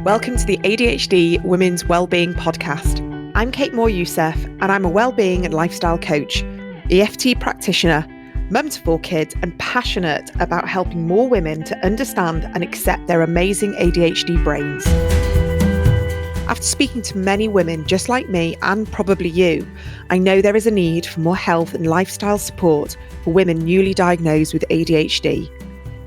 Welcome to the ADHD Women's Wellbeing Podcast. I'm Kate Moore-Youssef, and I'm a wellbeing and lifestyle coach, EFT practitioner, mum to 4 kids, and passionate about helping more women to understand and accept their amazing ADHD brains. After speaking to many women just like me, and probably you, I know there is a need for more health and lifestyle support for women newly diagnosed with ADHD.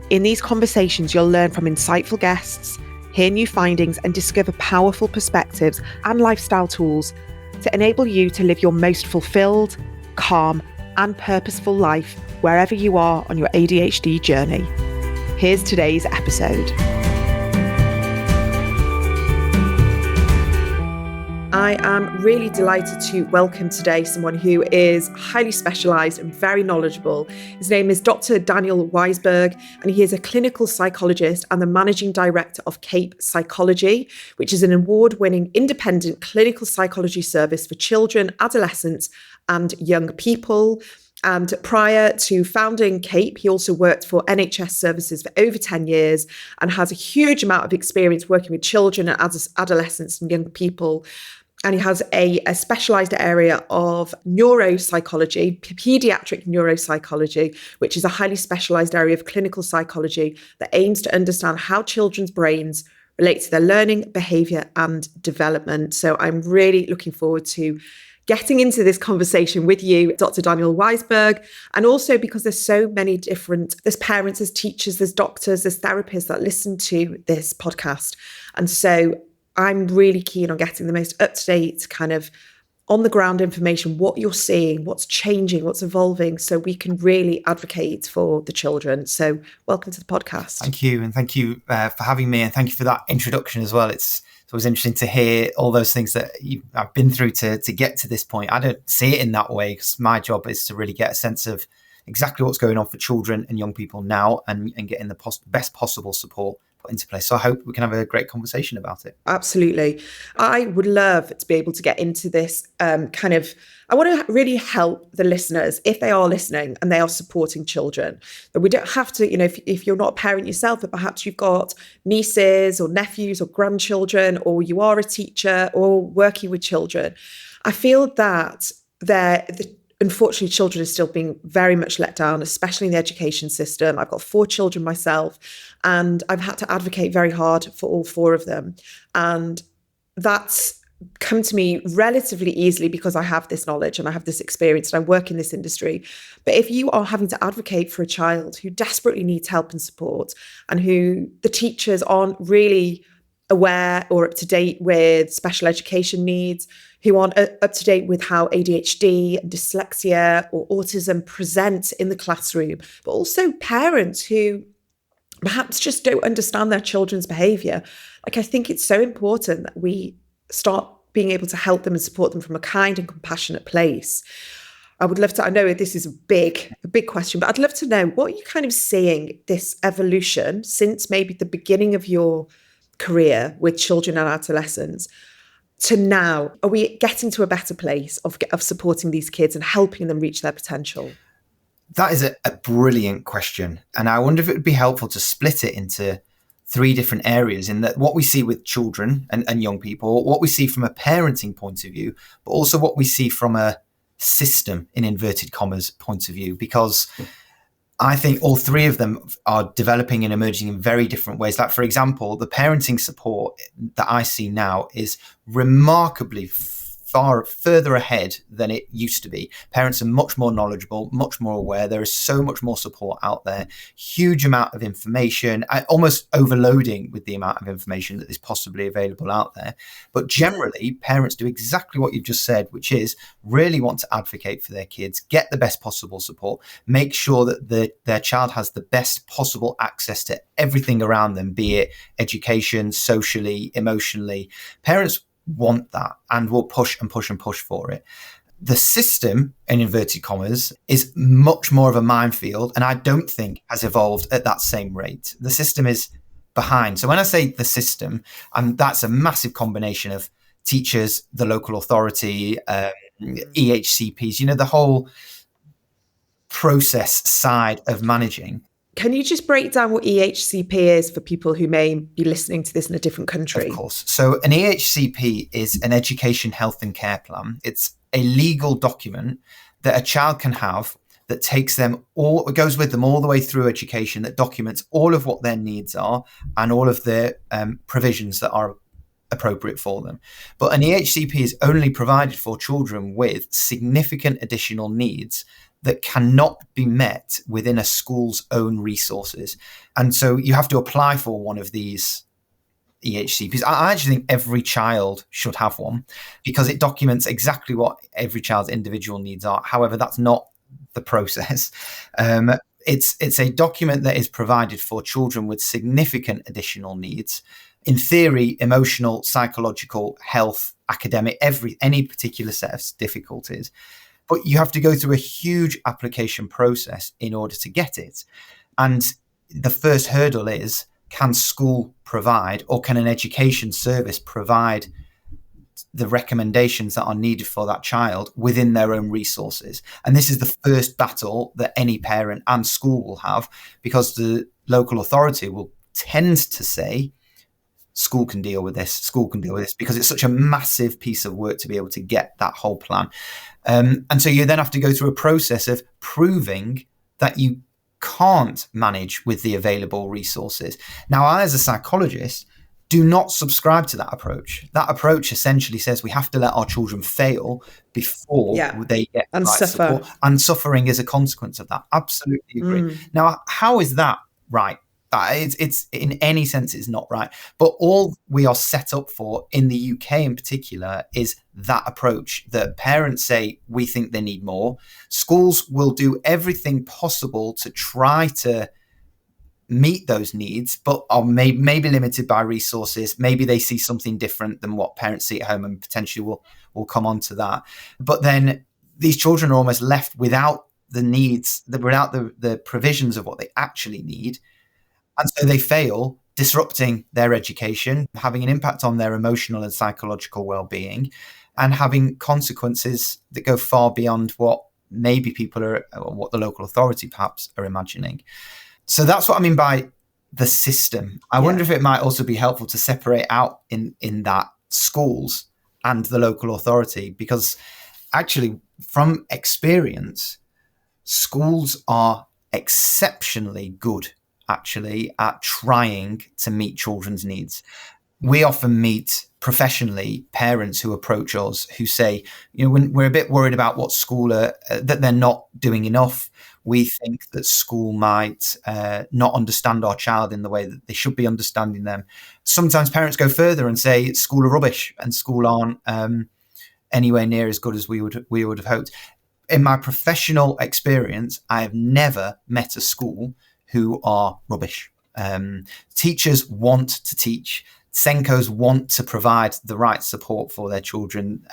In these conversations, you'll learn from insightful guests, hear new findings, and discover powerful perspectives and lifestyle tools to enable you to live your most fulfilled, calm, and purposeful life wherever you are on your ADHD journey. Here's today's episode. I am really delighted to welcome today someone who is highly specialised and very knowledgeable. His name is Dr Daniel Weisberg, and he is a clinical psychologist and the managing director of CAYP Psychology, which is an award-winning independent clinical psychology service for children, adolescents, and young people. And prior to founding CAYP, he also worked for NHS services for over 10 years and has a huge amount of experience working with children and adolescents and young people. And he has a specialised area of neuropsychology, paediatric neuropsychology, which is a highly specialised area of clinical psychology that aims to understand how children's brains relate to their learning, behaviour and development. So I'm really looking forward to getting into this conversation with you, Dr. Daniel Weisberg, and also because there's so many there's parents, there's teachers, there's doctors, there's therapists that listen to this podcast. And so I'm really keen on getting the most up-to-date kind of on-the-ground information, what you're seeing, what's changing, what's evolving, so we can really advocate for the children. So welcome to the podcast. Thank you. And thank you for having me. And thank you for that introduction as well. It's always interesting to hear all those things that I've been through to get to this point. I don't see it in that way because my job is to really get a sense of exactly what's going on for children and young people now and getting the best possible support put into place. So I hope we can have a great conversation about it. Absolutely. I would love to be able to get into this I want to really help the listeners if they are listening and they are supporting children. But we don't have to, if you're not a parent yourself, but perhaps you've got nieces or nephews or grandchildren, or you are a teacher or working with children. I feel that unfortunately, children are still being very much let down, especially in the education system. I've got 4 children myself, and I've had to advocate very hard for all 4 of them. And that's come to me relatively easily because I have this knowledge and I have this experience and I work in this industry. But if you are having to advocate for a child who desperately needs help and support, and who the teachers aren't really aware or up to date with special education needs, who aren't up to date with how ADHD, dyslexia or autism present in the classroom, but also parents who perhaps just don't understand their children's behaviour. I think it's so important that we start being able to help them and support them from a kind and compassionate place. I would love to, I know this is a big question, but I'd love to know what you're kind of seeing this evolution since maybe the beginning of your career with children and adolescents to now. Are we getting to a better place of supporting these kids and helping them reach their potential? That is a brilliant question. And I wonder if it would be helpful to split it into 3 different areas, in that what we see with children and young people, what we see from a parenting point of view, but also what we see from a system, in inverted commas, point of view, because I think all 3 of them are developing and emerging in very different ways. Like, for example, the parenting support that I see now is remarkably far further ahead than it used to be. Parents are much more knowledgeable, much more aware. There is so much more support out there, huge amount of information, almost overloading with the amount of information that is possibly available out there. But generally, parents do exactly what you've just said, which is really want to advocate for their kids, get the best possible support, make sure that their child has the best possible access to everything around them, be it education, socially, emotionally. Parents want that and will push and push and push for it. The system, in inverted commas, is much more of a minefield, and I don't think has evolved at that same rate. The system is behind. So when I say the system, that's a massive combination of teachers, the local authority, EHCPs, the whole process side of managing. Can you just break down what EHCP is for people who may be listening to this in a different country? Of course. So an EHCP is an education, health and care plan. It's a legal document that a child can have that takes them all, goes with them all the way through education, that documents all of what their needs are and all of the provisions that are appropriate for them. But an EHCP is only provided for children with significant additional needs that cannot be met within a school's own resources. And so you have to apply for one of these EHCPs. I actually think every child should have one because it documents exactly what every child's individual needs are. However, that's not the process. It's a document that is provided for children with significant additional needs. In theory, emotional, psychological, health, academic, any particular set of difficulties. But you have to go through a huge application process in order to get it. And the first hurdle is, can school provide, or can an education service provide the recommendations that are needed for that child within their own resources? And this is the first battle that any parent and school will have, because the local authority will tend to say, school can deal with this, because it's such a massive piece of work to be able to get that whole plan. And so you then have to go through a process of proving that you can't manage with the available resources. Now, I, as a psychologist, do not subscribe to that approach. That approach essentially says we have to let our children fail before they get and right suffer. support. And suffering is a consequence of that. Absolutely agree. Now, how is that right? It's in any sense, it's not right. But all we are set up for in the UK in particular is that approach that parents say, we think they need more. Schools will do everything possible to try to meet those needs, but are maybe limited by resources. Maybe they see something different than what parents see at home, and potentially we'll come on to that. But then these children are almost left without the needs, without the provisions of what they actually need. And so they fail, disrupting their education, having an impact on their emotional and psychological well-being, and having consequences that go far beyond what maybe people are, or what the local authority perhaps are imagining. So that's what I mean by the system. I wonder if it might also be helpful to separate out in that schools and the local authority, because actually from experience, schools are exceptionally good actually at trying to meet children's needs. We often meet professionally parents who approach us who say, when we're a bit worried about what school that they're not doing enough. We think that school might not understand our child in the way that they should be understanding them. Sometimes parents go further and say school are rubbish and school aren't anywhere near as good as we would have hoped. In my professional experience, I have never met a school who are rubbish. Teachers want to teach. Senkos want to provide the right support for their children,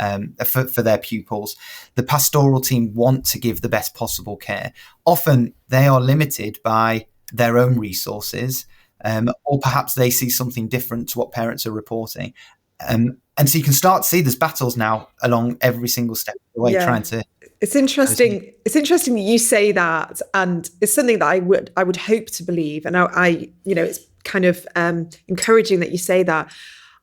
for their pupils. The pastoral team want to give the best possible care. Often they are limited by their own resources, or perhaps they see something different to what parents are reporting. And so you can start to see there's battles now along every single step of the way, trying to. It's interesting. It's interesting that you say that, and it's something that I would hope to believe. And I it's kind of encouraging that you say that.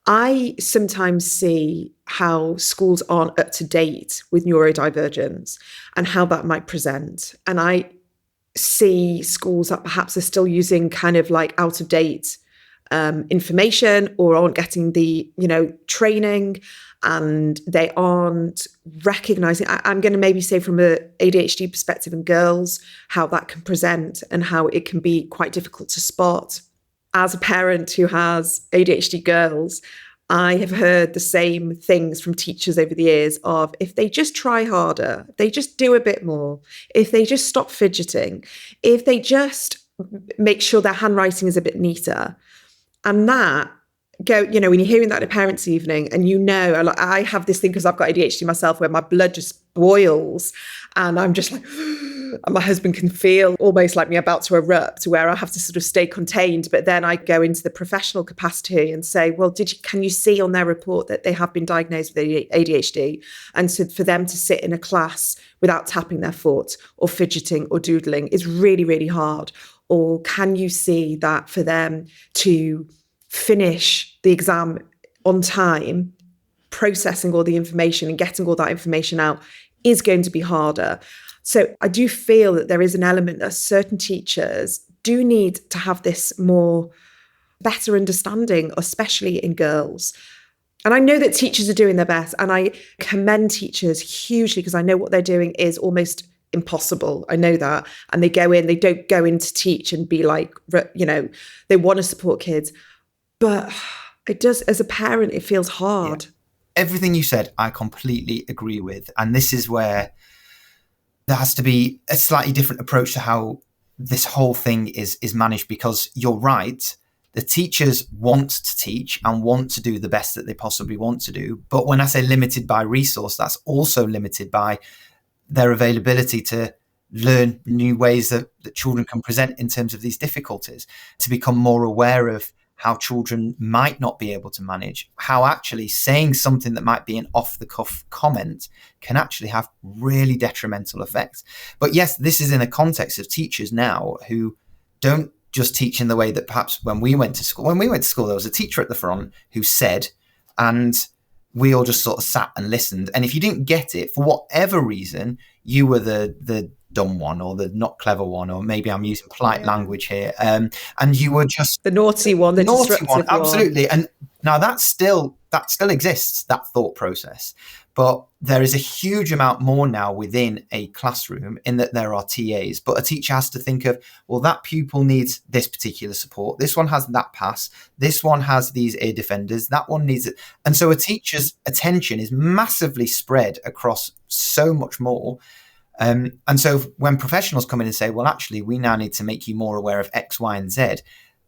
I sometimes see how schools aren't up to date with neurodivergence and how that might present. And I see schools that perhaps are still using kind of like out of date information, or aren't getting the training, and they aren't recognizing. I'm going to maybe say from an ADHD perspective in girls, how that can present and how it can be quite difficult to spot. As a parent who has ADHD girls, I have heard the same things from teachers over the years of, if they just try harder, if they just do a bit more, if they just stop fidgeting, if they just make sure their handwriting is a bit neater. And that when you're hearing that at a parents' evening, and I have this thing because I've got ADHD myself where my blood just boils, and I'm just like, and my husband can feel almost like me about to erupt, where I have to sort of stay contained. But then I go into the professional capacity and say, well, can you see on their report that they have been diagnosed with ADHD? And so for them to sit in a class without tapping their foot or fidgeting or doodling is really, really hard. Or can you see that for them to finish the exam on time, processing all the information and getting all that information out is going to be harder? So I do feel that there is an element that certain teachers do need to have this more better understanding, especially in girls. And I know that teachers are doing their best, and I commend teachers hugely because I know what they're doing is almost impossible. I know that. And they go in, they don't go in to teach and be like, they want to support kids. But it does, as a parent, it feels hard. Yeah. Everything you said, I completely agree with. And this is where there has to be a slightly different approach to how this whole thing is managed, because you're right. The teachers want to teach and want to do the best that they possibly want to do. But when I say limited by resource, that's also limited by their availability to learn new ways that children can present in terms of these difficulties, to become more aware of how children might not be able to manage, how actually saying something that might be an off-the-cuff comment can actually have really detrimental effects. But yes, this is in a context of teachers now who don't just teach in the way that perhaps when we went to school. When we went to school, there was a teacher at the front who said, and we all just sort of sat and listened. And if you didn't get it, for whatever reason, you were the dumb one or the not clever one, or maybe I'm using polite language here. And you were just the naughty one, the disruptive one. Absolutely. And now that still exists, that thought process. But there is a huge amount more now within a classroom in that there are TAs, but a teacher has to think of, well, that pupil needs this particular support. This one has that pass. This one has these ear defenders. That one needs it. And so a teacher's attention is massively spread across so much more. And so when professionals come in and say, well, actually, we now need to make you more aware of X, Y, and Z,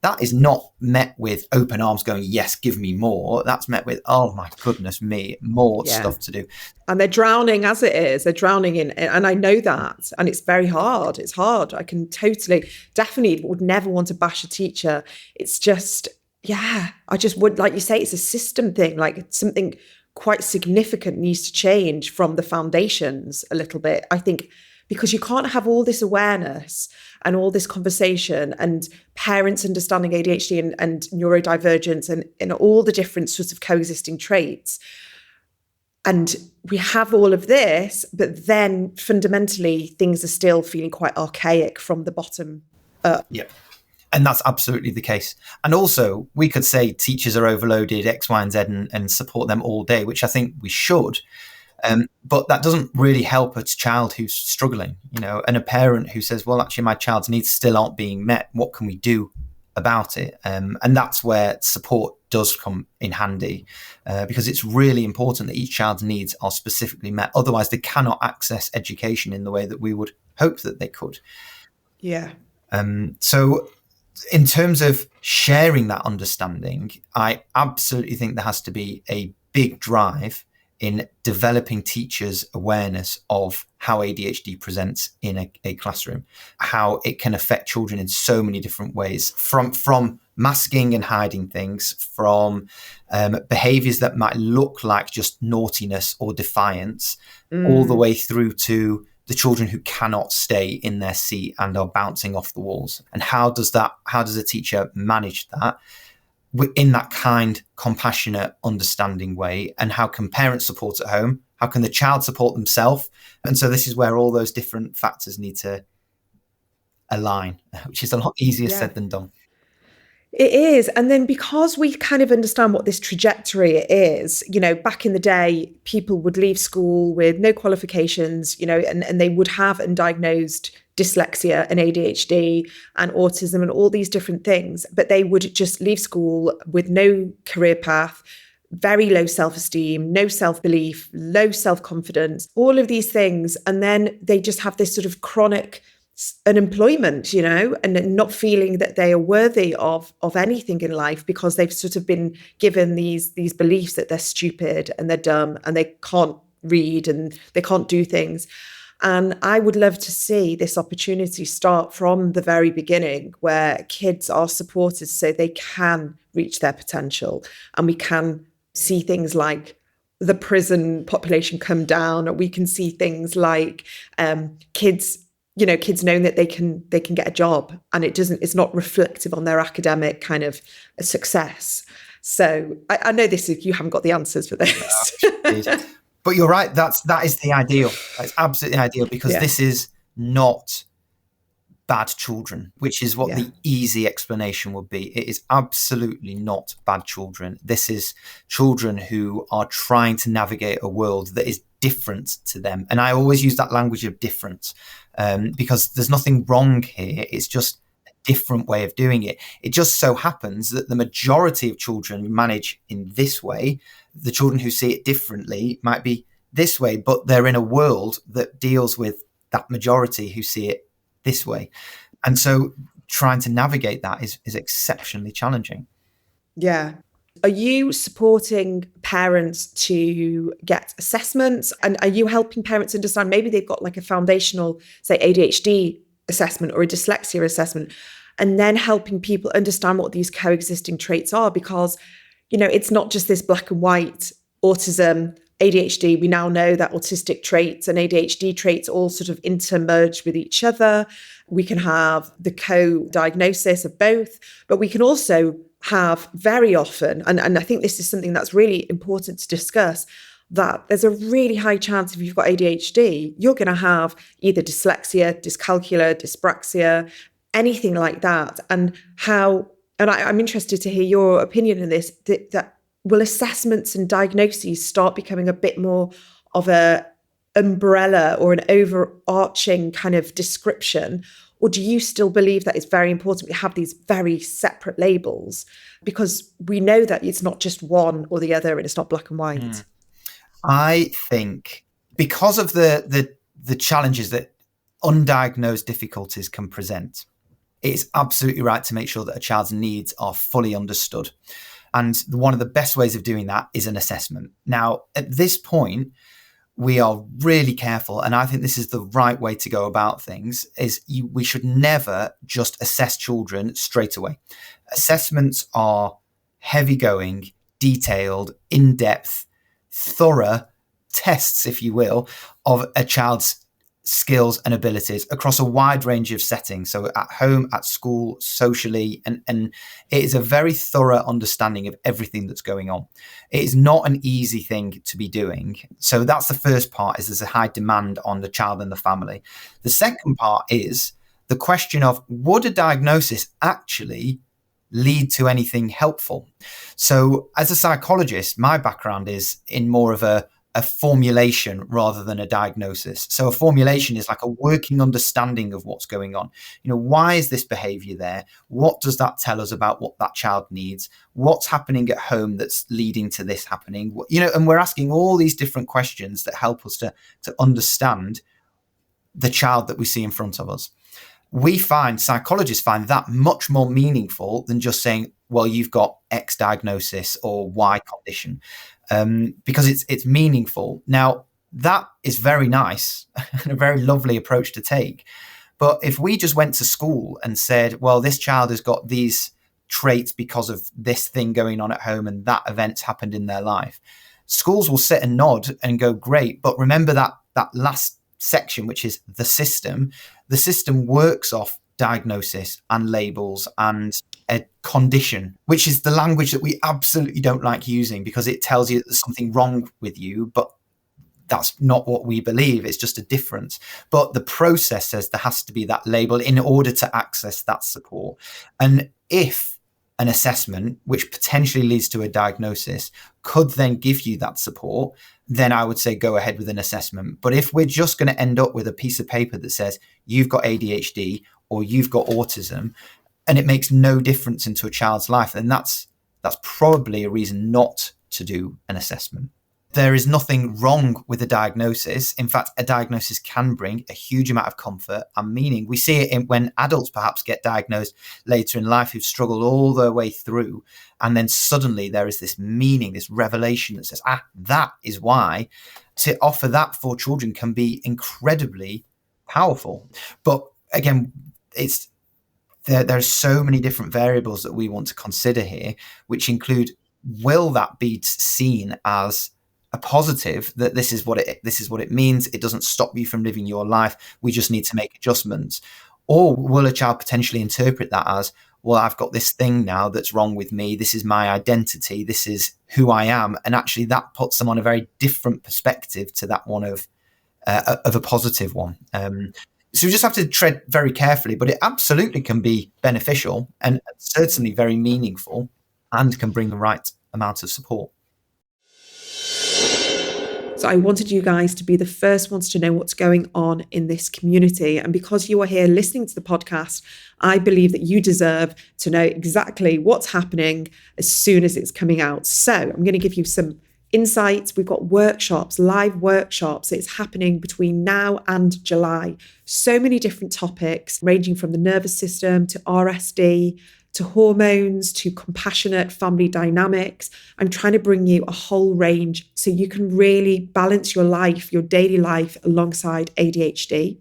that is not met with open arms going, yes, give me more. That's met with, oh my goodness me, more stuff to do. And they're drowning as it is. They're drowning in, and I know that. And it's very hard. It's hard. I can definitely would never want to bash a teacher. It's just, I just would, like you say, it's a system thing. Like something quite significant needs to change from the foundations a little bit, I think, because you can't have all this awareness and all this conversation and parents understanding ADHD and neurodivergence and all the different sorts of coexisting traits. And we have all of this, but then fundamentally things are still feeling quite archaic from the bottom up. Yeah. And that's absolutely the case. And also, we could say teachers are overloaded, X, Y, and Z, and support them all day, which I think we should. But that doesn't really help a child who's struggling, and a parent who says, well, actually, my child's needs still aren't being met. What can we do about it? And that's where support does come in handy, because it's really important that each child's needs are specifically met. Otherwise, they cannot access education in the way that we would hope that they could. Yeah. So in terms of sharing that understanding, I absolutely think there has to be a big drive in developing teachers' awareness of how ADHD presents in a classroom, how it can affect children in so many different ways, from masking and hiding things, from behaviors that might look like just naughtiness or defiance, all the way through to the children who cannot stay in their seat and are bouncing off the walls. And how does a teacher manage that in that kind, compassionate, understanding way? And how can parents support at home? How can the child support themselves? And so this is where all those different factors need to align, which is a lot easier said than done. It is. And then because we kind of understand what this trajectory is, back in the day, people would leave school with no qualifications, and they would have undiagnosed dyslexia and ADHD and autism and all these different things, but they would just leave school with no career path, very low self-esteem, no self-belief, low self-confidence, all of these things. And then they just have this sort of chronic unemployment, and not feeling that they are worthy of anything in life because they've sort of been given these beliefs that they're stupid and they're dumb and they can't read and they can't do things. And I would love to see this opportunity start from the very beginning, where kids are supported so they can reach their potential, and we can see things like the prison population come down, or we can see things like kids kids knowing that they can get a job, and it's not reflective on their academic kind of success. So I know you haven't got the answers for this. No, but you're right. That is the ideal. It's absolutely ideal, because this is not bad children, which is what the easy explanation would be. It is absolutely not bad children. This is children who are trying to navigate a world that is different to them. And I always use that language of different, because there's nothing wrong here. It's just a different way of doing it. It just so happens that the majority of children manage in this way. The children who see it differently might be this way, but they're in a world that deals with that majority who see it this way. And so trying to navigate that is exceptionally challenging. Yeah. Are you supporting parents to get assessments? And are you helping parents understand maybe they've got like a foundational, say, ADHD assessment or a dyslexia assessment, and then helping people understand what these coexisting traits are? Because, it's not just this black and white autism, ADHD. We now know that autistic traits and ADHD traits all sort of intermerge with each other. We can have the co-diagnosis of both, but we can also have very often, and I think this is something that's really important to discuss, that there's a really high chance if you've got ADHD, you're going to have either dyslexia, dyscalculia, dyspraxia, anything like that. And I'm interested to hear your opinion on this, that will assessments and diagnoses start becoming a bit more of a umbrella or an overarching kind of description? Or do you still believe that it's very important we have these very separate labels? Because we know that it's not just one or the other, and it's not black and white. I think because of the challenges that undiagnosed difficulties can present, it's absolutely right to make sure that a child's needs are fully understood. And one of the best ways of doing that is an assessment. Now, at this point, we are really careful, and I think this is the right way to go about things, we should never just assess children straight away. Assessments are heavy going, detailed, in-depth, thorough tests, if you will, of a child's skills and abilities across a wide range of settings. So at home, at school, socially, and it is a very thorough understanding of everything that's going on. It is not an easy thing to be doing. So that's the first part, is there's a high demand on the child and the family. The second part is the question of, would a diagnosis actually lead to anything helpful? So as a psychologist, my background is in more of a formulation rather than a diagnosis. So a formulation is like a working understanding of what's going on. Why is this behavior there? What does that tell us about what that child needs? What's happening at home that's leading to this happening? And we're asking all these different questions that help us to understand the child that we see in front of us. Psychologists find that much more meaningful than just saying, well, you've got X diagnosis or Y condition. Because it's meaningful. Now, that is very nice and a very lovely approach to take. But if we just went to school and said, well, this child has got these traits because of this thing going on at home and that event's happened in their life, schools will sit and nod and go, great. But remember that last section, which is the system. The system works off diagnosis and labels and a condition, which is the language that we absolutely don't like using, because it tells you that there's something wrong with you, but that's not what we believe. It's just a difference. But the process says there has to be that label in order to access that support. And if an assessment, which potentially leads to a diagnosis, could then give you that support, then I would say go ahead with an assessment. But if we're just going to end up with a piece of paper that says you've got ADHD or you've got autism, and it makes no difference into a child's life, then that's probably a reason not to do an assessment. There is nothing wrong with a diagnosis. In fact, a diagnosis can bring a huge amount of comfort and meaning. We see it when adults perhaps get diagnosed later in life who've struggled all their way through. And then suddenly there is this meaning, this revelation that says, that is why. To offer that for children can be incredibly powerful. But again, there are so many different variables that we want to consider here, which include, will that be seen as a positive, that this is what it means. It doesn't stop you from living your life. We just need to make adjustments. Or will a child potentially interpret that as, well, I've got this thing now that's wrong with me. This is my identity. This is who I am. And actually that puts them on a very different perspective to that one of a positive one. So we just have to tread very carefully, but it absolutely can be beneficial and certainly very meaningful and can bring the right amount of support. So I wanted you guys to be the first ones to know what's going on in this community. And because you are here listening to the podcast, I believe that you deserve to know exactly what's happening as soon as it's coming out. So I'm going to give you some insights. We've got workshops, live workshops. It's happening between now and July. So many different topics, ranging from the nervous system to RSD, to hormones, to compassionate family dynamics. I'm trying to bring you a whole range so you can really balance your life, your daily life, alongside ADHD.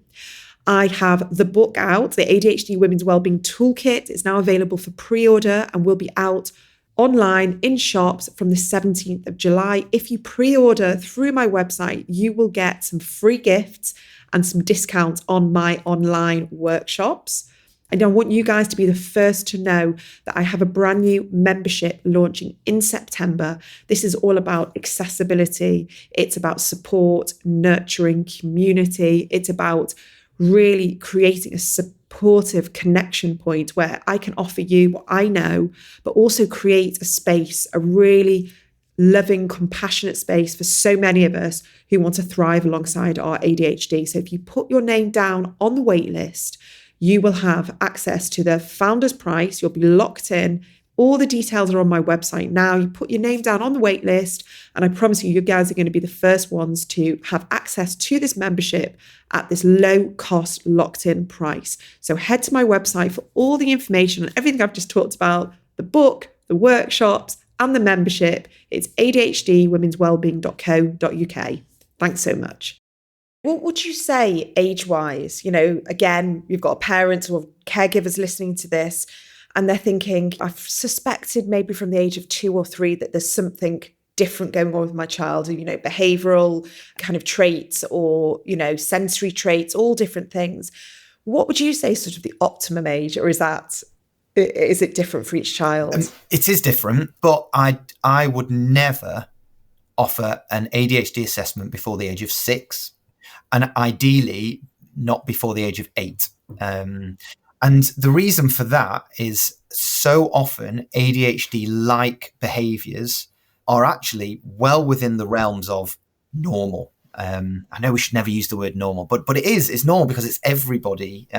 I have the book out, the ADHD Women's Wellbeing Toolkit. It's now available for pre-order and will be out online in shops from the 17th of July. If you pre-order through my website, you will get some free gifts and some discounts on my online workshops. And I want you guys to be the first to know that I have a brand new membership launching in September. This is all about accessibility. It's about support, nurturing community. It's about really creating a supportive connection point where I can offer you what I know, but also create a space, a really loving, compassionate space for so many of us who want to thrive alongside our ADHD. So if you put your name down on the wait list, you will have access to the founder's price. You'll be locked in. All the details are on my website now. You put your name down on the wait list, and I promise you guys are going to be the first ones to have access to this membership at this low cost, locked in price. So head to my website for all the information on everything I've just talked about, the book, the workshops, and the membership. It's adhdwomenswellbeing.co.uk. Thanks so much. What would you say age-wise? You know, again, you've got parents or caregivers listening to this, and they're thinking, I've suspected maybe from the age of 2 or 3 that there's something different going on with my child, you know, behavioral kind of traits or, you know, sensory traits, all different things. What would you say is sort of the optimum age, or is it different for each child? It is different, but I would never offer an ADHD assessment before the age of 6. And ideally not before the age of 8. And the reason for that is so often ADHD-like behaviours are actually well within the realms of normal. I know we should never use the word normal, but it's normal because it's everybody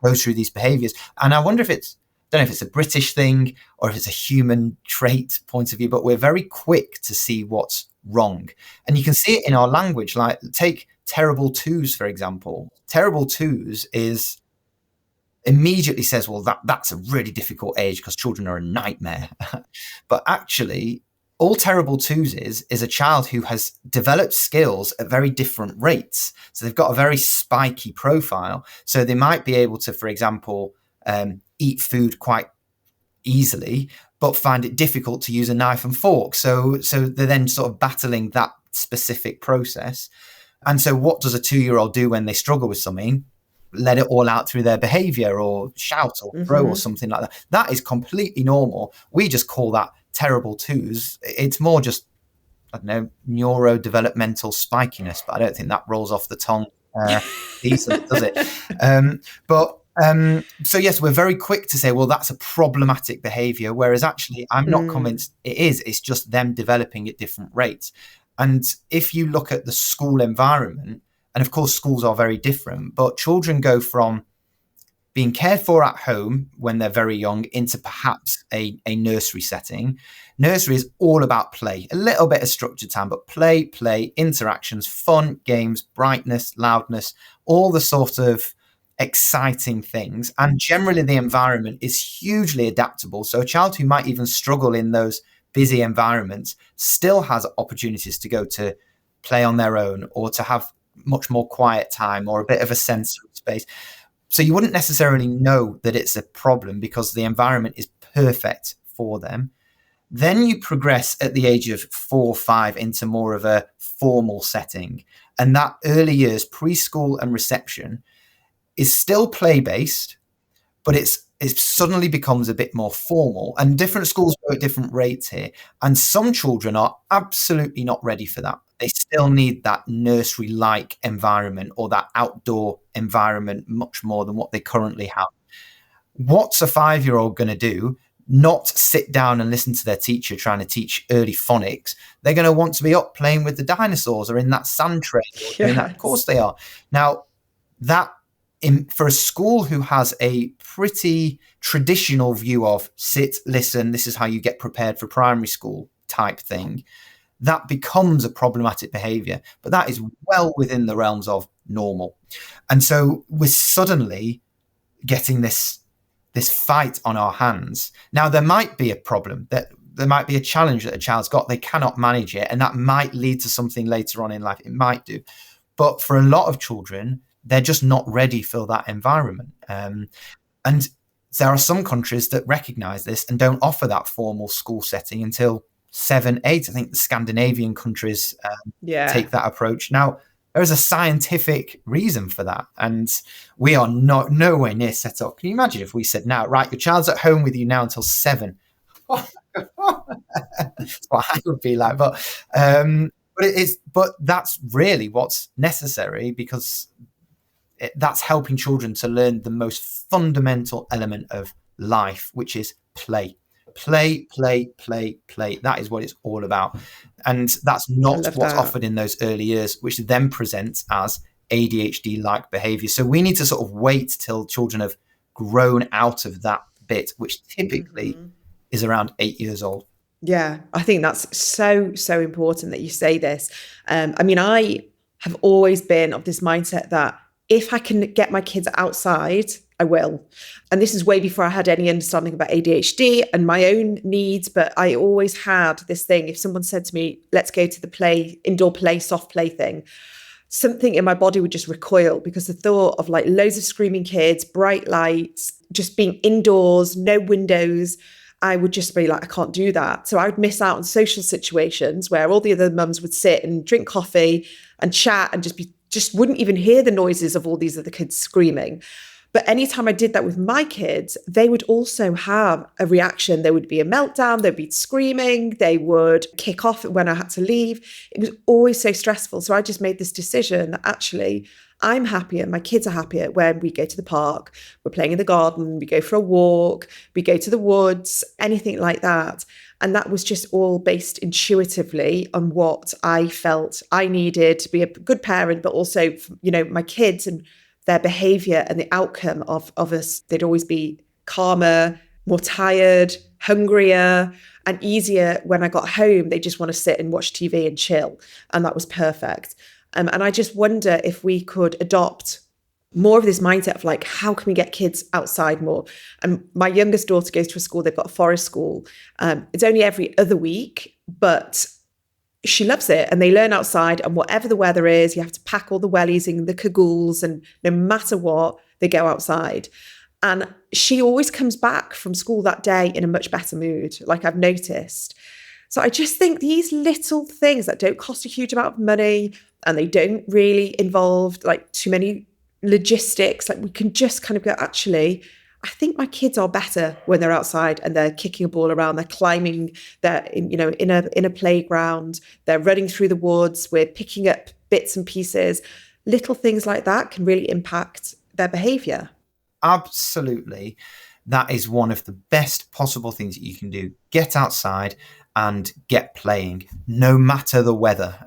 goes through these behaviours. And I wonder if I don't know if it's a British thing or if it's a human trait point of view, but we're very quick to see what's wrong. And you can see it in our language. Like, take terrible twos, for example. Terrible twos immediately says, well, that's a really difficult age because children are a nightmare. But actually, all terrible twos is a child who has developed skills at very different rates. So they've got a very spiky profile. So they might be able to, for example, eat food quite easily, but find it difficult to use a knife and fork. So they're then sort of battling that specific process. And so what does a 2-year-old do when they struggle with something? Let it all out through their behavior, or shout or throw or something like that. That is completely normal. We just call that terrible twos. It's more just, I don't know, neurodevelopmental spikiness, but I don't think that rolls off the tongue easily, does it? So yes, we're very quick to say, well, that's a problematic behavior, whereas actually I'm not convinced it is. It's just them developing at different rates. And if you look at the school environment, and of course schools are very different, but children go from being cared for at home when they're very young into perhaps a nursery setting. Nursery is all about play, a little bit of structured time, but play, interactions, fun, games, brightness, loudness, all the sort of exciting things. And generally the environment is hugely adaptable. So a child who might even struggle in those busy environments still has opportunities to go to play on their own, or to have much more quiet time, or a bit of a sensory space. So you wouldn't necessarily know that it's a problem because the environment is perfect for them. Then you progress at the age of 4 or 5 into more of a formal setting. And that early years, preschool and reception, is still play-based, but it suddenly becomes a bit more formal. And different schools go at different rates here. And some children are absolutely not ready for that. They still need that nursery-like environment or that outdoor environment much more than what they currently have. What's a 5-year-old going to do? Not sit down and listen to their teacher trying to teach early phonics. They're going to want to be up playing with the dinosaurs or in that sand train. Yes. Of course they are. Now, for a school who has a pretty traditional view of sit, listen, this is how you get prepared for primary school type thing, that becomes a problematic behavior. But that is well within the realms of normal. And so we're suddenly getting this fight on our hands. Now, there might be a problem, that there might be a challenge that a child's got. They cannot manage it, and that might lead to something later on in life. It might do. But for a lot of children, they're just not ready for that environment. And there are some countries that recognize this and don't offer that formal school setting until 7, 8. I think the Scandinavian countries take that approach. Now, there is a scientific reason for that, and we are nowhere near set up. Can you imagine if we said, now, right, your child's at home with you now until 7? That's what I would be like. But that's really what's necessary, because that's helping children to learn the most fundamental element of life, which is play. Play. That is what it's all about. And that's not what's offered in those early years, which then presents as ADHD-like behavior. So we need to sort of wait till children have grown out of that bit, which typically is around 8 years old. Yeah, I think that's so important that you say this. I mean, I have always been of this mindset that if I can get my kids outside, I will. And this is way before I had any understanding about ADHD and my own needs. But I always had this thing. If someone said to me, let's go to the indoor play, soft play thing, something in my body would just recoil, because the thought of like loads of screaming kids, bright lights, just being indoors, no windows, I would just be like, I can't do that. So I would miss out on social situations where all the other mums would sit and drink coffee and chat and just wouldn't even hear the noises of all these other kids screaming. But anytime I did that with my kids, they would also have a reaction. There would be a meltdown, they'd be screaming, they would kick off when I had to leave. It was always so stressful. So I just made this decision that actually I'm happier, my kids are happier when we go to the park, we're playing in the garden, we go for a walk, we go to the woods, anything like that. And that was just all based intuitively on what I felt I needed to be a good parent, but also, my kids and their behavior and the outcome of us. They'd always be calmer, more tired, hungrier, and easier. When I got home, they just want to sit and watch TV and chill. And that was perfect. And I just wonder if we could adopt more of this mindset of like, how can we get kids outside more? And my youngest daughter goes to a school, they've got a forest school. It's only every other week, but she loves it, and they learn outside, and whatever the weather is, you have to pack all the wellies and the cagoules, and no matter what, they go outside. And she always comes back from school that day in a much better mood, like I've noticed. So I just think these little things that don't cost a huge amount of money, and they don't really involve like too many logistics, like we can just kind of go, actually, I think my kids are better when they're outside and they're kicking a ball around, they're climbing, they're in a playground, they're running through the woods, we're picking up bits and pieces. Little things like that can really impact their behavior. Absolutely. That is one of the best possible things that you can do. Get outside and get playing, no matter the weather.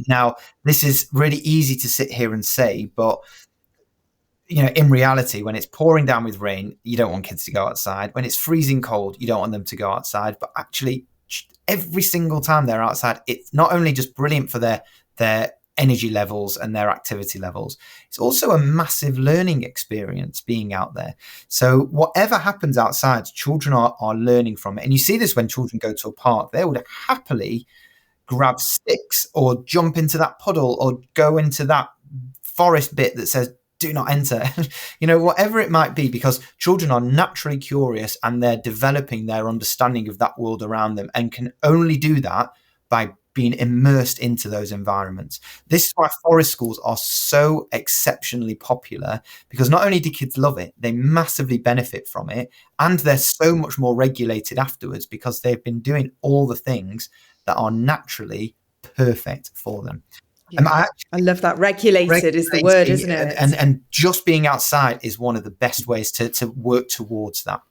Now, this is really easy to sit here and say, but in reality, when it's pouring down with rain, you don't want kids to go outside. When it's freezing cold, you don't want them to go outside. But actually, every single time they're outside, it's not only just brilliant for their energy levels and their activity levels, it's also a massive learning experience being out there. So whatever happens outside, children are learning from it. And you see this when children go to a park, they would happily grab sticks or jump into that puddle or go into that forest bit that says do not enter, whatever it might be, because children are naturally curious and they're developing their understanding of that world around them, and can only do that by being immersed into those environments. This is why forest schools are so exceptionally popular, because not only do kids love it, they massively benefit from it, and they're so much more regulated afterwards because they've been doing all the things that are naturally perfect for them. Yeah. I love that. Regulated is the word, isn't it? And just being outside is one of the best ways to work towards that.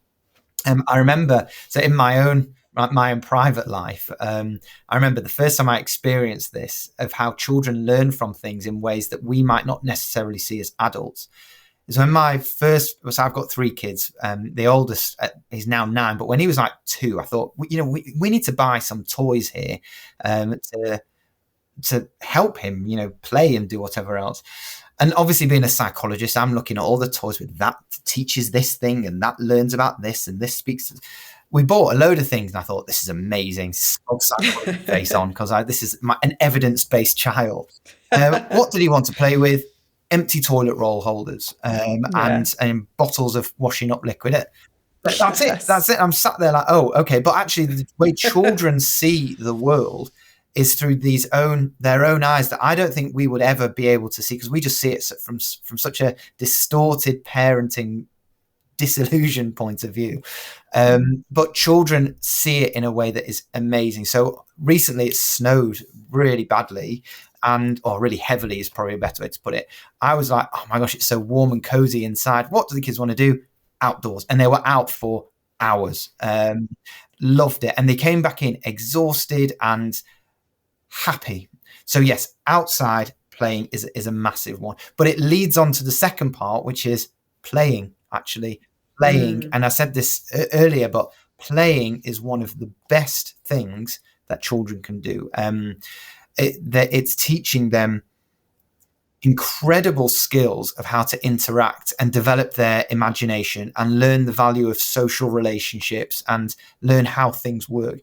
I remember, so in my own private life, I remember the first time I experienced this, of how children learn from things in ways that we might not necessarily see as adults. Is when so I've got 3 kids. The oldest is now 9, but when he was like 2, I thought, we need to buy some toys here to help him, play and do whatever else. And obviously, being a psychologist, I'm looking at all the toys with that teaches this thing and that learns about this and this speaks. We bought a load of things, and I thought, this is amazing. Face on, because this is an evidence-based child. What did he want to play with? Empty toilet roll holders and bottles of washing up liquid. That's it. That's it. I'm sat there like, oh, okay. But actually, the way children see the world is through their own eyes that I don't think we would ever be able to see, because we just see it from such a distorted parenting, disillusioned point of view. But children see it in a way that is amazing. So recently it snowed really badly, or really heavily is probably a better way to put it. I was like, oh my gosh, it's so warm and cozy inside. What do the kids want to do? Outdoors. And they were out for hours. Loved it. And they came back in exhausted and happy. So yes, outside playing is a massive one, but it leads on to the second part, which is playing. And I said this earlier, but playing is one of the best things that children can do. It's teaching them incredible skills of how to interact and develop their imagination and learn the value of social relationships and learn how things work.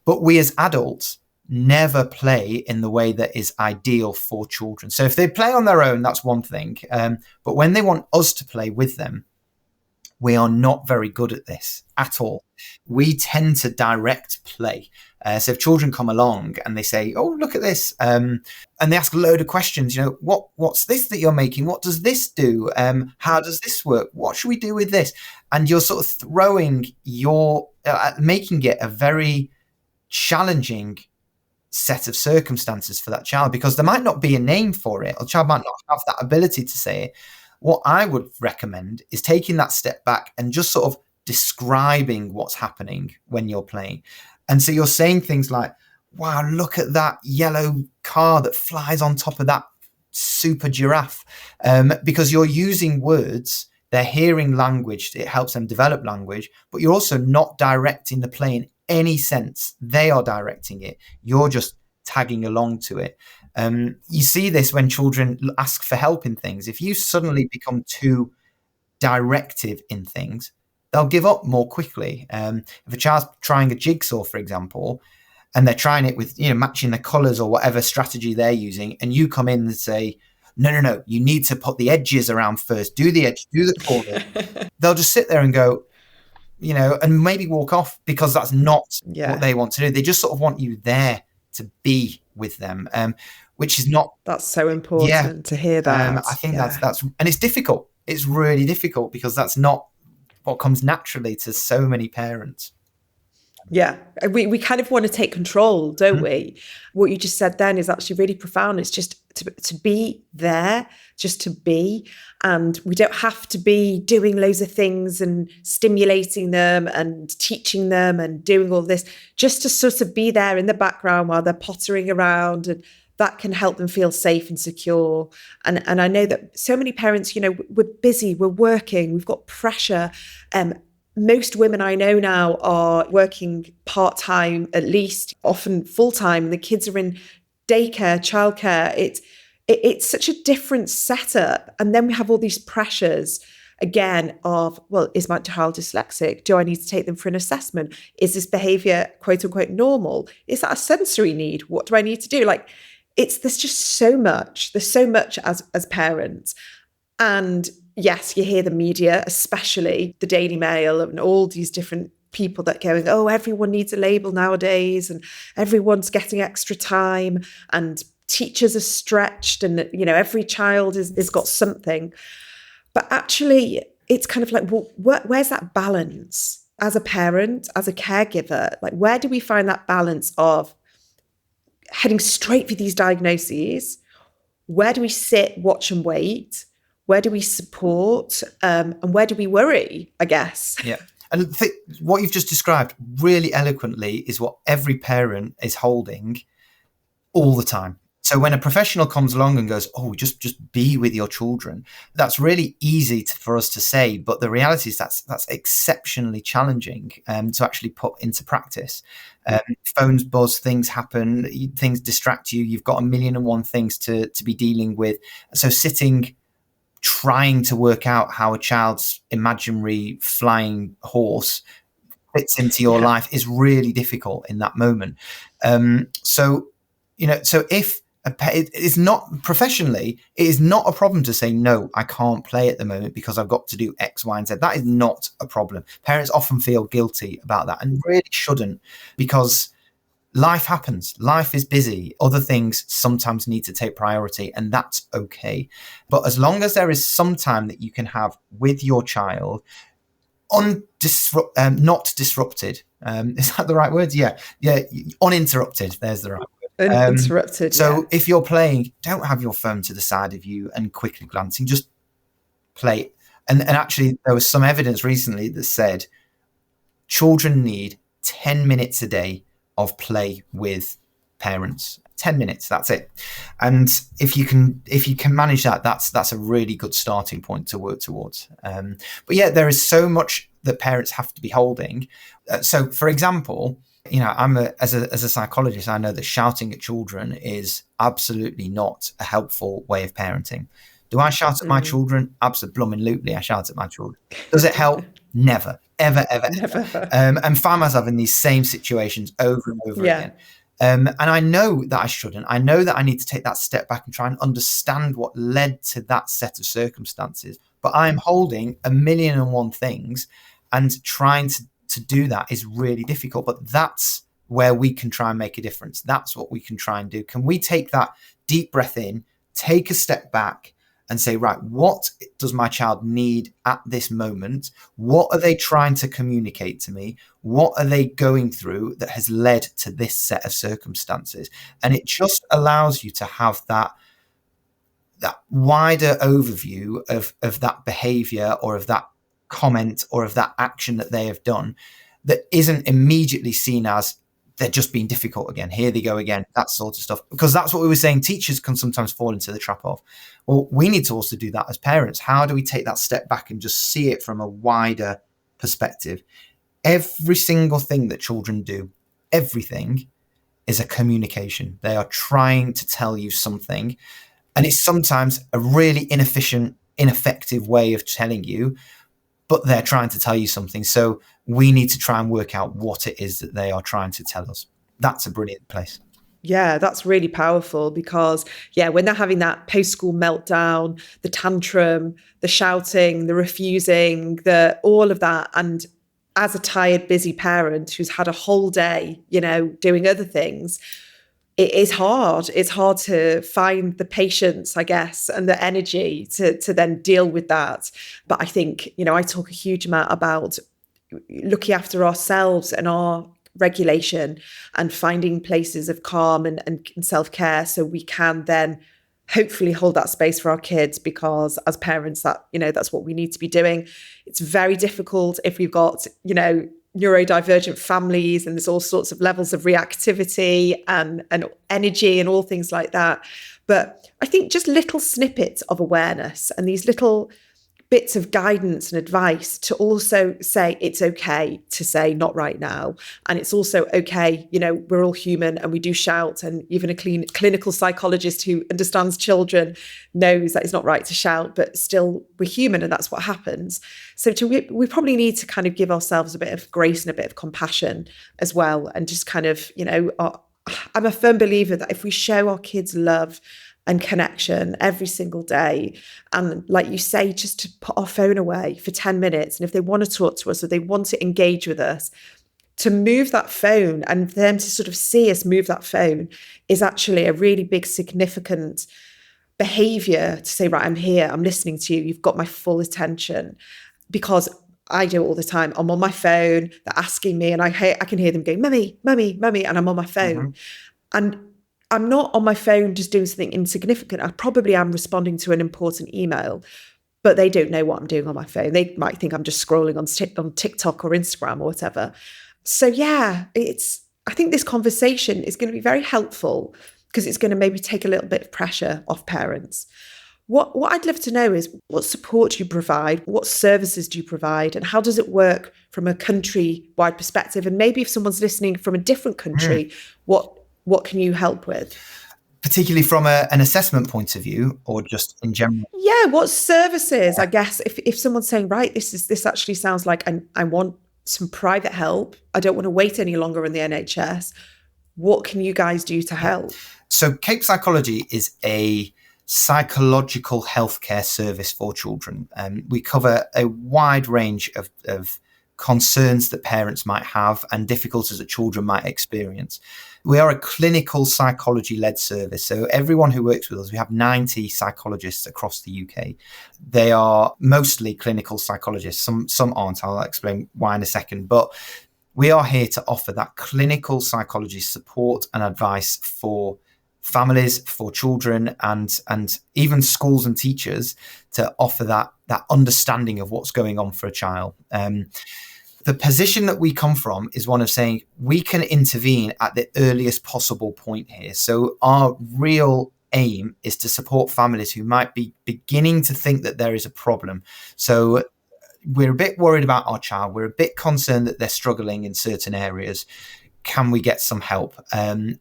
But we as adults never play in the way that is ideal for children. So if they play on their own, that's one thing. But when they want us to play with them, we are not very good at this at all. We tend to direct play. So if children come along and they say, oh, look at this, and they ask a load of questions, what's this that you're making? What does this do? How does this work? What should we do with this? And you're sort of throwing making it a very challenging set of circumstances for that child, because there might not be a name for it, or the child might not have that ability to say it. What I would recommend is taking that step back and just sort of describing what's happening when you're playing. And so you're saying things like, wow, look at that yellow car that flies on top of that super giraffe. Because you're using words, they're hearing language, it helps them develop language, but you're also not directing the play in any sense. They are directing it. You're just tagging along to it. You see this when children ask for help in things. If you suddenly become too directive in things, they'll give up more quickly. If a child's trying a jigsaw, for example, and they're trying it with matching the colors or whatever strategy they're using, and you come in and say, no, you need to put the edges around first, do the edge, do the corner. They'll just sit there and go, and maybe walk off, because that's not what they want to do. They just sort of want you there to be with them, which is not. That's so important to hear that. I think that's, and it's difficult. It's really difficult, because that's not what comes naturally to so many parents. Yeah, we kind of want to take control, don't we? What you just said then is actually really profound. It's just to be there, just to be. And we don't have to be doing loads of things and stimulating them and teaching them and doing all this, just to sort of be there in the background while they're pottering around, and that can help them feel safe and secure. And I know that so many parents, we're busy, we're working, we've got pressure. Most women I know now are working part-time, at least, often full-time. The kids are in daycare, childcare. It's such a different setup. And then we have all these pressures, again, of, well, is my child dyslexic? Do I need to take them for an assessment? Is this behavior, quote unquote, normal? Is that a sensory need? What do I need to do? There's just so much. There's so much as parents. And yes, you hear the media, especially the Daily Mail and all these different people that going, oh, everyone needs a label nowadays and everyone's getting extra time and teachers are stretched and, you know, every child is got something. But actually, it's kind of like, well, where's that balance as a parent, as a caregiver? Like, where do we find that balance of heading straight for these diagnoses? Where do we sit, watch and wait? Where do we support? And where do we worry, I guess? Yeah. And what you've just described really eloquently is what every parent is holding all the time. So when a professional comes along and goes, oh, just be with your children, that's really easy for us to say. But the reality is that's exceptionally challenging to actually put into practice. Phones buzz, things happen, things distract you. You've got a million and one things to be dealing with. So trying to work out how a child's imaginary flying horse fits into your life is really difficult in that moment. So if it is not professionally, it is not a problem to say, no, I can't play at the moment because I've got to do X, Y, and Z. That is not a problem. Parents often feel guilty about that and really shouldn't, because life happens. Life is busy. Other things sometimes need to take priority, and that's okay. But as long as there is some time that you can have with your child, not disrupted. Is that the right word? Yeah. Uninterrupted. There's the right word. Uninterrupted. So if you're playing, don't have your phone to the side of you and quickly glancing, just play. And actually, there was some evidence recently that said children need 10 minutes a day of play with parents. 10 minutes, that's it. And if you can manage that, that's a really good starting point to work towards. But yeah, there is so much that parents have to be holding. So for example, as a psychologist, I know that shouting at children is absolutely not a helpful way of parenting. Do I shout at my children? Absolutely, I shout at my children. Does it help? Never, ever. And find myself in these same situations over and over again. And I know that I shouldn't. I know that I need to take that step back and try and understand what led to that set of circumstances. But I'm holding a million and one things, and trying to do that is really difficult. But that's where we can try and make a difference. That's what we can try and do. Can we take that deep breath in, take a step back and say, right, what does my child need at this moment? What are they trying to communicate to me? What are they going through that has led to this set of circumstances? And it just allows you to have that wider overview of that behavior or of that comment or of that action that they have done, that isn't immediately seen as they're just being difficult again. Here they go again, that sort of stuff. Because that's what we were saying, teachers can sometimes fall into the trap of. Well, we need to also do that as parents. How do we take that step back and just see it from a wider perspective? Every single thing that children do, everything is a communication. They are trying to tell you something. And it's sometimes a really ineffective way of telling you, but they're trying to tell you something. So we need to try and work out what it is that they are trying to tell us. That's a brilliant place. Yeah, that's really powerful because, when they're having that post-school meltdown, the tantrum, the shouting, the refusing, all of that. And as a tired, busy parent who's had a whole day, doing other things, it is hard. It's hard to find the patience, I guess, and the energy to then deal with that. But I think, I talk a huge amount about looking after ourselves and our regulation and finding places of calm and self-care so we can then hopefully hold that space for our kids, because as parents that's what we need to be doing. It's very difficult if we've got, neurodivergent families and there's all sorts of levels of reactivity and energy and all things like that. But I think just little snippets of awareness and these little bits of guidance and advice to also say it's okay to say not right now. And it's also okay, we're all human and we do shout, and even a clinical psychologist who understands children knows that it's not right to shout, but still we're human and that's what happens. So we probably need to kind of give ourselves a bit of grace and a bit of compassion as well. And just kind of, I'm a firm believer that if we show our kids love and connection every single day. And like you say, just to put our phone away for 10 minutes. And if they want to talk to us or they want to engage with us, to move that phone and for them to sort of see us move that phone is actually a really big, significant behavior to say, right, I'm here, I'm listening to you, you've got my full attention. Because I do it all the time. I'm on my phone, they're asking me, and I can hear them going, mummy, mummy, mummy, and I'm on my phone. And I'm not on my phone just doing something insignificant. I probably am responding to an important email, but they don't know what I'm doing on my phone. They might think I'm just scrolling on TikTok or Instagram or whatever. So yeah, I think this conversation is going to be very helpful because it's going to maybe take a little bit of pressure off parents. What I'd love to know is what support do you provide? What services do you provide? And how does it work from a country-wide perspective? And maybe if someone's listening from a different country, what can you help with? Particularly from an assessment point of view, or just in general? Yeah, what services? I guess if someone's saying, right, this actually sounds like I want some private help. I don't want to wait any longer in the NHS. What can you guys do to help? So CAYP Psychology is a psychological healthcare service for children. We cover a wide range of concerns that parents might have and difficulties that children might experience. We are a clinical psychology-led service. So everyone who works with us, we have 90 psychologists across the UK. They are mostly clinical psychologists. Some aren't. I'll explain why in a second. But we are here to offer that clinical psychology support and advice for families, for children, and even schools and teachers to offer that understanding of what's going on for a child. The position that we come from is one of saying we can intervene at the earliest possible point here. So our real aim is to support families who might be beginning to think that there is a problem. So we're a bit worried about our child. We're a bit concerned that they're struggling in certain areas. Can we get some help? And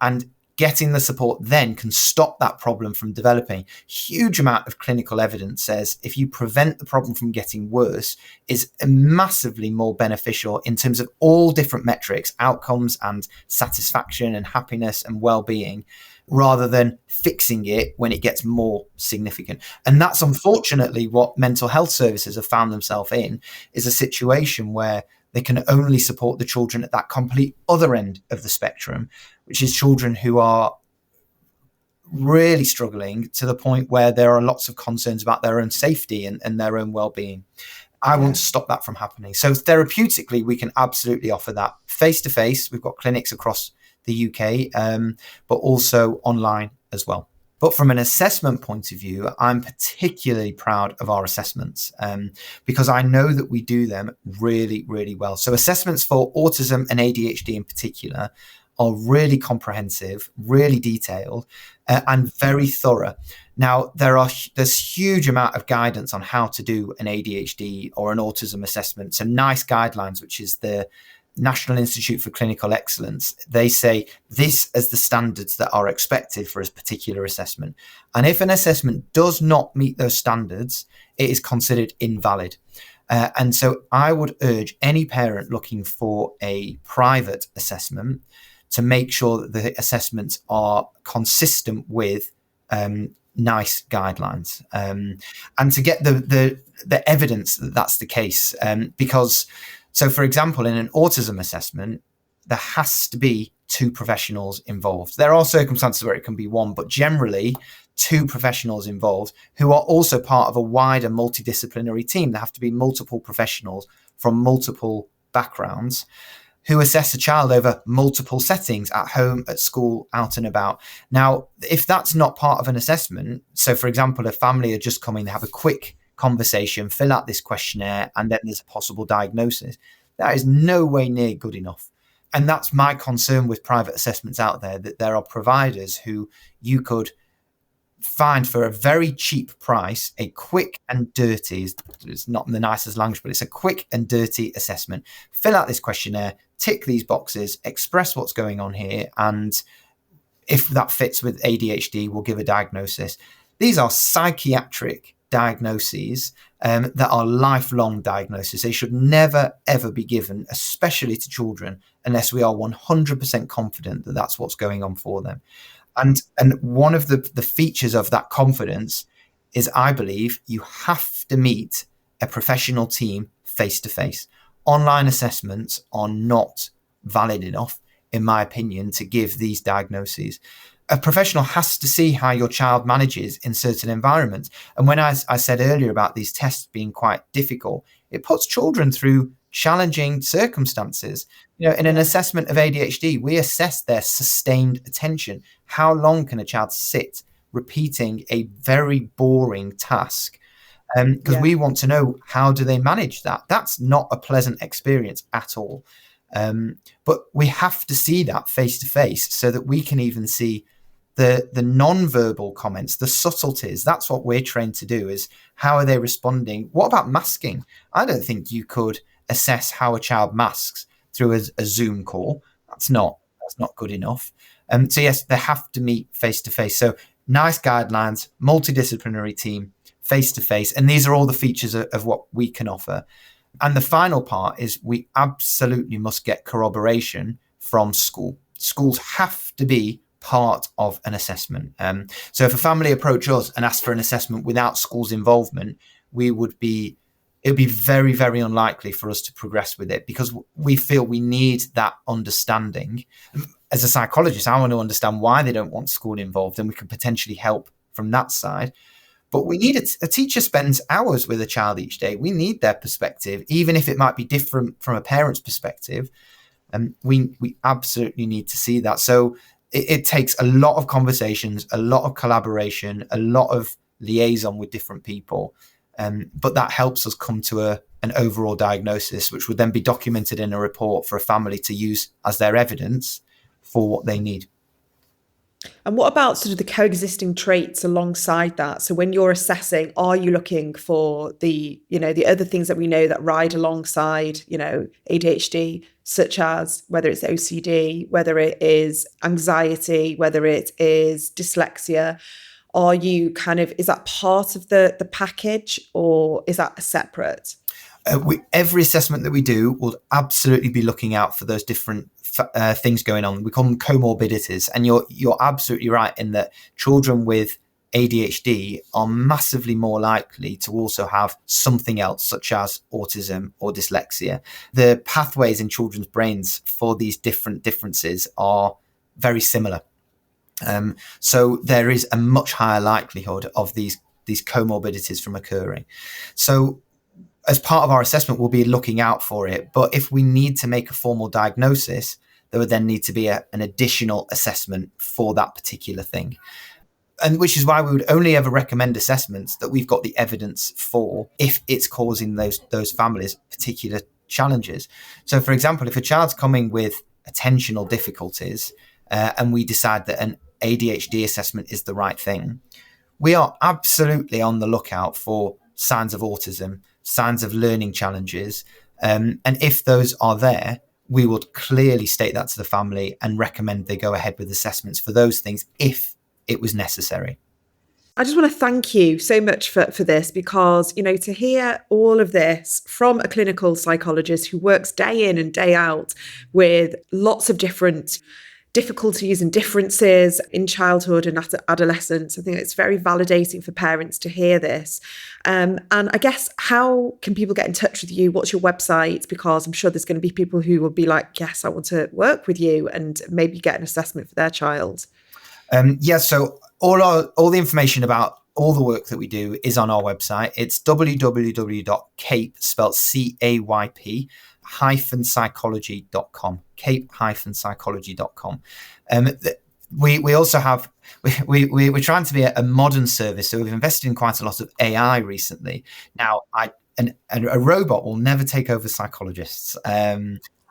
getting the support then can stop that problem from developing. Huge amount of clinical evidence says if you prevent the problem from getting worse, is massively more beneficial in terms of all different metrics, outcomes and satisfaction and happiness and well-being, rather than fixing it when it gets more significant. And that's unfortunately what mental health services have found themselves in, is a situation where they can only support the children at that complete other end of the spectrum, which is children who are really struggling to the point where there are lots of concerns about their own safety and their own well-being. I want to stop that from happening. So therapeutically, we can absolutely offer that face-to-face. We've got clinics across the UK, but also online as well. But from an assessment point of view, I'm particularly proud of our assessments because I know that we do them really, really well. So assessments for autism and ADHD in particular are really comprehensive, really detailed, and very thorough. Now, there's huge amount of guidance on how to do an ADHD or an autism assessment. So NICE guidelines, which is the National Institute for Clinical Excellence, they say this as the standards that are expected for a particular assessment. And if an assessment does not meet those standards, it is considered invalid. And so I would urge any parent looking for a private assessment to make sure that the assessments are consistent with NICE guidelines, and to get the evidence that that's the case. Because, so for example, in an autism assessment, there has to be two professionals involved. There are circumstances where it can be one, but generally two professionals involved who are also part of a wider multidisciplinary team. There have to be multiple professionals from multiple backgrounds who assess a child over multiple settings, at home, at school, out and about. Now, if that's not part of an assessment, so for example, a family are just coming, they have a quick conversation, fill out this questionnaire, and then there's a possible diagnosis, that is no way near good enough. And that's my concern with private assessments out there, that there are providers who you could find for a very cheap price, a quick and dirty, it's not the nicest language, but it's a quick and dirty assessment. Fill out this questionnaire, tick these boxes, express what's going on here, and if that fits with ADHD, we'll give a diagnosis. These are psychiatric diagnoses that are lifelong diagnoses. They should never, ever be given, especially to children, unless we are 100% confident that that's what's going on for them. And one of the features of that confidence is, I believe, you have to meet a professional team face to face. Online assessments are not valid enough, in my opinion, to give these diagnoses. A professional has to see how your child manages in certain environments. And when I said earlier about these tests being quite difficult, it puts children through challenging circumstances. In an assessment of ADHD, we assess their sustained attention. How long can a child sit repeating a very boring task? Because we want to know, how do they manage that? That's not a pleasant experience at all. But we have to see that face to face so that we can even see the non-verbal comments, the subtleties. That's what we're trained to do, is how are they responding? What about masking? I don't think you could assess how a child masks through a Zoom call. That's not good enough. So yes, they have to meet face to face. So nice guidelines, multidisciplinary team, face to face. And these are all the features of what we can offer. And the final part is we absolutely must get corroboration from school. Schools have to be part of an assessment. So if a family approach us and ask for an assessment without school's involvement, it would be very, very unlikely for us to progress with it, because we feel we need that understanding. As a psychologist, I want to understand why they don't want school involved, and we can potentially help from that side. But we need a teacher spends hours with a child each day. We need their perspective, even if it might be different from a parent's perspective. And we absolutely need to see that. So it takes a lot of conversations, a lot of collaboration, a lot of liaison with different people. But that helps us come to an overall diagnosis, which would then be documented in a report for a family to use as their evidence for what they need. And what about sort of the coexisting traits alongside that? So when you're assessing, are you looking for the other things that we know that ride alongside, ADHD, such as whether it's OCD, whether it is anxiety, whether it is dyslexia? Are you is that part of the package, or is that separate? Every assessment that we do will absolutely be looking out for those different things going on. We call them comorbidities. And you're absolutely right in that children with ADHD are massively more likely to also have something else, such as autism or dyslexia. The pathways in children's brains for these different differences are very similar. So there is a much higher likelihood of these comorbidities from occurring. So as part of our assessment, we'll be looking out for it. But if we need to make a formal diagnosis, there would then need to be an additional assessment for that particular thing. And which is why we would only ever recommend assessments that we've got the evidence for if it's causing those families particular challenges. So, for example, if a child's coming with attentional difficulties and we decide that an ADHD assessment is the right thing, we are absolutely on the lookout for signs of autism, signs of learning challenges. And if those are there, we would clearly state that to the family and recommend they go ahead with assessments for those things if it was necessary. I just want to thank you so much for this, because, to hear all of this from a clinical psychologist who works day in and day out with lots of different difficulties and differences in childhood and adolescence, I think it's very validating for parents to hear this. And I guess, how can people get in touch with you? What's your website? Because I'm sure there's going to be people who will be like, yes, I want to work with you, and maybe get an assessment for their child. So all the information about all the work that we do is on our website. It's www.CAYP, spelled CAYP, -psychology.com, CAYP-psychology.com. We also have, we're trying to be a modern service, so we've invested in quite a lot of AI recently. Now, a robot will never take over psychologists.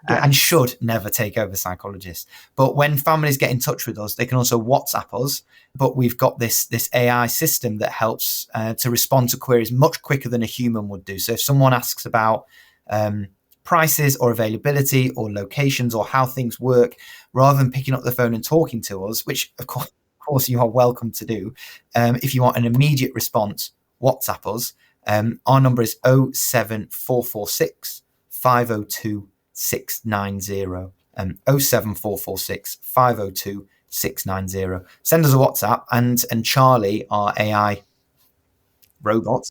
And should never take over psychologists. But when families get in touch with us, they can also WhatsApp us. But we've got this AI system that helps to respond to queries much quicker than a human would do. So if someone asks about prices or availability or locations or how things work, rather than picking up the phone and talking to us, which of course you are welcome to do, if you want an immediate response, WhatsApp us. Our number is 07446 502 690. 07446 502 690. Send us a WhatsApp, and Charlie, our AI robot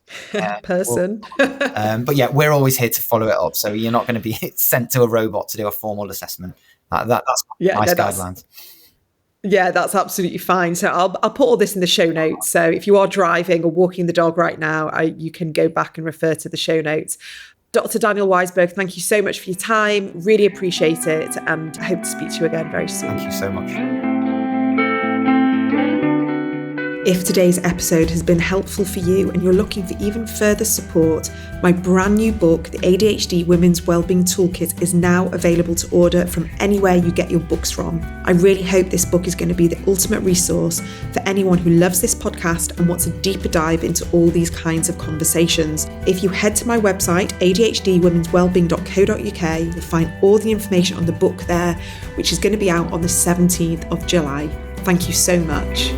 person. But yeah, we're always here to follow it up. So you're not going to be sent to a robot to do a formal assessment. That's nice guidelines. Yeah, that's absolutely fine. So I'll put all this in the show notes. So if you are driving or walking the dog right now, you can go back and refer to the show notes. Dr. Daniel Weisberg, thank you so much for your time. Really appreciate it, and I hope to speak to you again very soon. Thank you so much. If today's episode has been helpful for you and you're looking for even further support, my brand new book, The ADHD Women's Wellbeing Toolkit, is now available to order from anywhere you get your books from. I really hope this book is going to be the ultimate resource for anyone who loves this podcast and wants a deeper dive into all these kinds of conversations. If you head to my website, adhdwomenswellbeing.co.uk, you'll find all the information on the book there, which is going to be out on the 17th of July. Thank you so much.